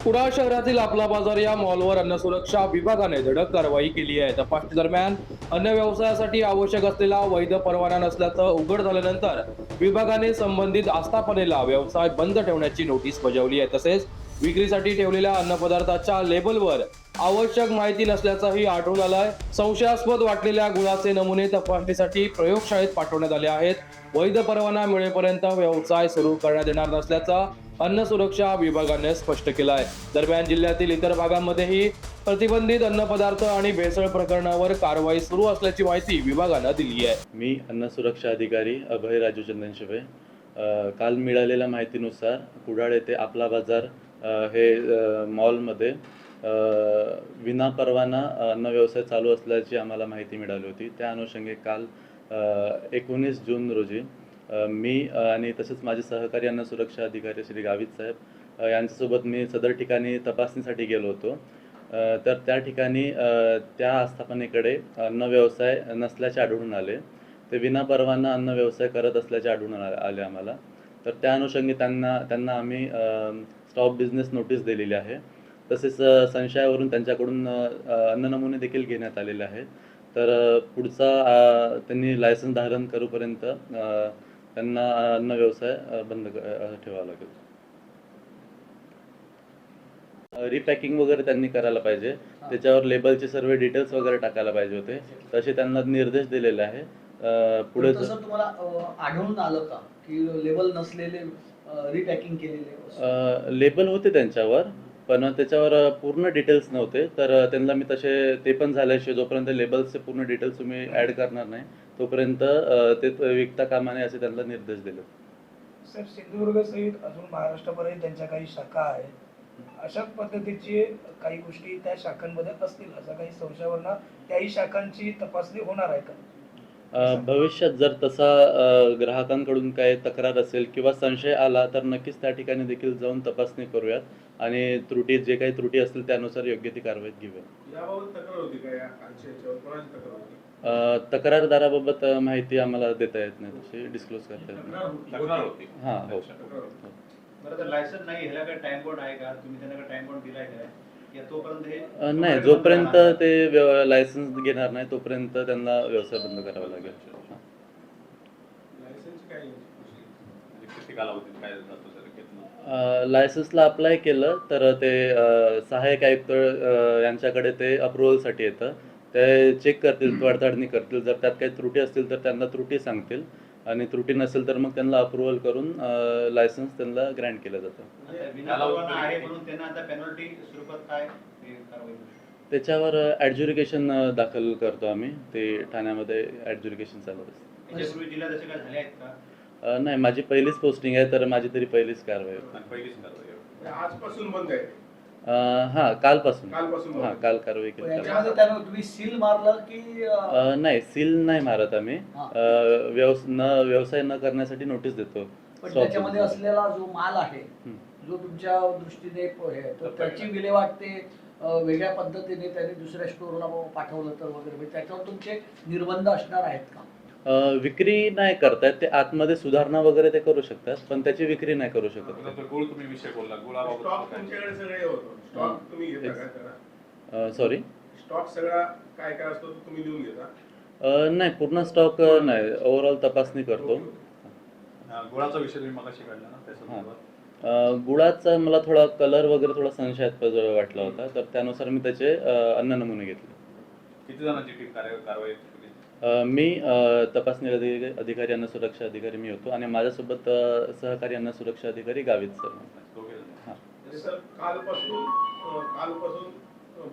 कुडाळ शहरातील आपला बाजार या मॉलवर अन्न सुरक्षा विभागाने धडक कारवाई केली आहे। तपासणी दरम्यान अन्न व्यवसायासाठी आवश्यक असलेला वैध परवाना नसल्याचं उघड झाल्यानंतर विभागाने संबंधित आस्थापनेला व्यवसाय बंद ठेवण्याची नोटीस बजावली आहे। तसेच विक्रीसाठी ठेवलेल्या अन्नपदार्थाच्या लेबलवर आवश्यक माहिती नसल्याचंही आढळून आलंय। संशयास्पद वाटलेल्या गुळाचे नमुने तपासणीसाठी प्रयोगशाळेत पाठवण्यात आले आहेत। वैध परवाना मिळेपर्यंत व्यवसाय सुरू करण्यात येणार नसल्याचं अन्न सुरक्षा विभागाने स्पष्ट केलं आहे। दरम्यान जिल्ह्यातील इतर भागांमध्येही प्रतिबंधित अन्नपदार्थ आणि भेसळ प्रकरणावर कारवाई सुरू असल्याची माहिती विभागानं दिली आहे। मी अन्न सुरक्षा अधिकारी अभय राजू चंदन शिवे। काल मिळालेल्या माहितीनुसार कुडाळ येथे आपला बाजार हे मॉलमध्ये विनापरवाना अन्न व्यवसाय चालू असल्याची आम्हाला माहिती मिळाली होती। त्या अनुषंगाने काल 19 जून रोजी मी आणि तसेच माझे सहकारी अन्न सुरक्षा अधिकारी श्री गावित साहेब यांच्यासोबत मी सदर ठिकाणी तपासणीसाठी गेलो होतो। तर त्या ठिकाणी त्या आस्थापनेकडे अन्न व्यवसाय नसल्याचे आढळून आले। ते विनापरवाना अन्न व्यवसाय करत असल्याचे आढळून आले आम्हाला। तर त्या अनुषंगाने त्यांना आम्ही स्टॉप बिझनेस नोटीस दिलेली आहे। तसेच संशयावरून त्यांच्याकडून अन्न नमुने देखील घेण्यात आलेले आहेत। तर पुढचा त्यांनी लायसन्स धारण करूपर्यंत त्यांना अन्न व्यवसाय बंद ठेवावा लागेल। रिपॅकिंग वगैरे त्यांनी करायला पाहिजे, त्याच्यावर लेबलचे सर्व डिटेल्स वगैरे टाकायला पाहिजे होते, तसे त्यांना निर्देश दिलेले आहे। पुढे तसं तुम्हाला आढळून आलं का की लेबल नसलेले रिपॅकिंग केलेले लेबल होते त्यांच्यावर, पण त्याच्यावर पूर्ण डिटेल्स नव्हते। तर त्यांना मी तसे ते पण झाल्याशिवाय जोपर्यंत लेबल्सचे पूर्ण डिटेल्स तुम्ही ॲड करणार नाही तोपर्यंत ते विकता कामा नये असे त्यांना निर्देश दिले। सर, सिंधुदुर्ग सहित अजून महाराष्ट्रापर्यंत त्यांच्या काही शाखा आहेत, अशा पद्धतीची काही गोष्टी त्या शाखांमध्ये असतील असा काही संशयावरनं त्याही शाखांची तपासणी होणार आहे का? भविष्यात जर तसा ग्राहकांकडून काही तक्रार असेल किंवा संशय आला तर नक्कीच त्या ठिकाणी देखील जाऊन तपासणी करूयात आणि जे काही त्रुटी असतील त्यानुसार योग्य ती कारवाई घेऊयात। याबाबत तक्रार होती का? या आरक्षणाच्यावर कोणाची तक्रार होती? तक्रारदाराबाबत माहिती आम्हाला देता येत नाही, तशी डिस्क्लोज करता येत नाही। तक्रार होती। हां, हो। बरं, तर लायसन नाही ह्याला काय टाइम बोर्ड आहे का? तुम्ही त्यांना काय टाइम बोर्ड दिलाय का? या तोपर्यंत हे नाही, जोपर्यंत ते लायसन्स घेणार नाही तोपर्यंत त्यांना व्यवसाय बंद करावा लागेल। लायसन्सची काय किती कालावधीत काय जातो सर? लायसन्सला अप्लाय केलं तर ते सहाय्यक आयुक्त यांच्याकडे ते अप्रुव्हलसाठी येतं। ते चेक करतील, पडताळणी करतील। जर त्यात काही त्रुटी असतील तर त्यांना त्रुटी सांगतील आणि त्रुटी नसेल तर मग त्यांना अप्रुव्हल करून लायसन्स त्यांना ग्रँट केलं जातं। विनापरवाना आहे म्हणून त्यांना आता पेनल्टी स्वरूपात काय कारवाई? त्याच्यावर ॲडज्युडिकेशन दाखल करतो आम्ही। ते ठाण्यामध्ये ॲडज्युडिकेशन चालू असतं। याच्यापूर्वी जिल्ह्यात असे काय झाले आहेत का? नाही, माझी पहिलीच पोस्टिंग आहे तर माझी तरी पहिलीच कारवाई होती। पहिलीच कारवाई आजपासून बंद आहे? हां, कालपासून कालपासून हां, काल कारवाई केली। याच्यामध्ये त्यानं तुम्ही सील मारलं की नाही, सील नाही मारत आम्ही। व्यवसाय न करण्यासाठी नोटीस देतो। पण त्याच्यामध्ये असलेला जो माल आहे जो तुमच्या दृष्टीने आहे, तर त्याची विल्हेवाट ते वेगळ्या पद्धतीने त्यांनी दुसऱ्या स्टोअरला पाठवलं तर वगैरे, म्हणजे त्याच्यावर तुमचे निर्बंध असणार आहेत का? विक्री नाही करतायत ते, आतमध्ये सुधारणा वगैरे ते करू शकतात पण त्याची विक्री नाही करू शकत। गुळ तुम्ही विषय बोलला, गुळाबाबत स्टॉक तुमच्याकडे सगळे होतो, स्टॉक तुम्ही घेता का त्याला? सॉरी, स्टॉक सगळा काय काय असतो तो तुम्ही लिहून घेता? नाही, पूर्ण स्टॉक नाही, ओव्हरऑल तपासणी करतो। गुळाचा विषय तुम्ही मगाशी काढला ना, त्यासंदर्भात गुळाचा मला थोडा कलर वगैरे थोडा संशयास्पद वाटला होता, तर त्यानुसार मी त्याचे अन्न नमुने घेतले। किती जणांची कारवाई? मी तपासणी अधिकारी अन्न सुरक्षा अधिकारी मी होतो आणि माझ्यासोबत सहकारी अन्न सुरक्षा अधिकारी गावित सर। हां सर, कालपासून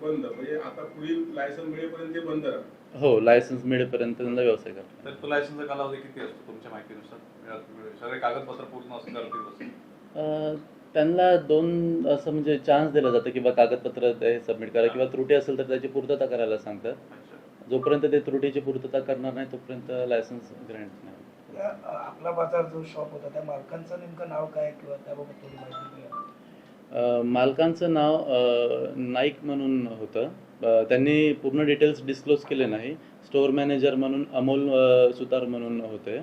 बंद, म्हणजे आता पुढील लायसन्स मिळेपर्यंत ते बंद राहतं? हो, लायसन्स मिळेपर्यंत त्यांना व्यवसाय करतो। तर तो लायसन्सचा कालावधी किती असतो तुमच्या माहितीनुसार? सगळे कागदपत्र पूर्ण असं करतील? त्यांना 2 असं म्हणजे चान्स दिला जातं की बा कागदपत्र हे सबमिट करा किंवा त्रुटी असेल तर त्याची पूर्तता करायला सांगतात। जोपर्यंत ते त्रुटीची पूर्तता करणार नाही तोपर्यंत लायसन्स ग्रँट नाही। आपला बाजार जो शॉप होता त्या मालकांचं नेमकं नाव काय किंवा त्याबाबत थोडी माहिती द्या? मालकांचं नाव नाईक म्हणून होतं। त्यांनी पूर्ण डिटेल्स डिस्क्लोज केले नाही। स्टोअर मॅनेजर म्हणून अमोल सुतार म्हणून होते,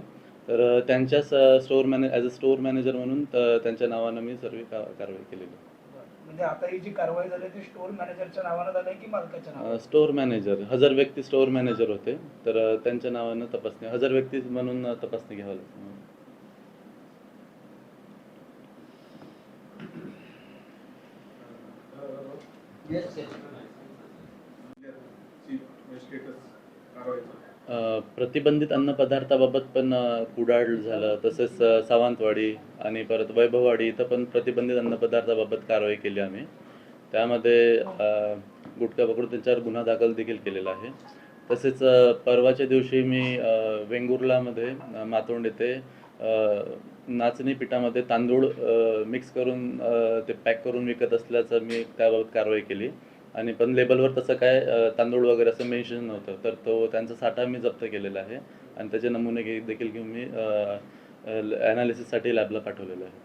तर त्यांच्याच ॲज अ स्टोअर मॅनेजर म्हणून त्यांच्या नावानं मी सर्व कारवाई केलेली। म्हणजे आता ही जी कारवाई झाली ती स्टोर मॅनेजरच्या नावानं झाली की मालकाच्या नावानं? स्टोअर मॅनेजर 1000 व्यक्ती स्टोअर मॅनेजर होते, तर त्यांच्या नावानं तपासणी 1000 व्यक्ती म्हणून तपासणी घ्यावी लागते. येस स्टेटस कारवाईचं प्रतिबंधित अन्नपदार्थाबाबत पण कुडाळ झालं, तसेच सावंतवाडी आणि परत वैभववाडी इथं पण प्रतिबंधित अन्नपदार्थाबाबत कारवाई केली आम्ही. त्यामध्ये गुटखा पकडून त्यांच्यावर गुन्हा दाखल देखील केलेला आहे. तसेच परवाच्या दिवशी मी वेंगुर्लामध्ये मातोंड येथे नाचणी पिठामध्ये तांदूळ मिक्स करून ते पॅक करून विकत असल्याचं मी त्याबाबत कारवाई केली. आणि पण लेबलवर तसं काय तांदूळ वगैरे असं मेन्शन नव्हतं, तर तो त्यांचा साठा मी जप्त केलेला आहे आणि त्याचे नमुने देखील घेऊन मी ॲनालिसिससाठी लॅबला पाठवलेलं आहे.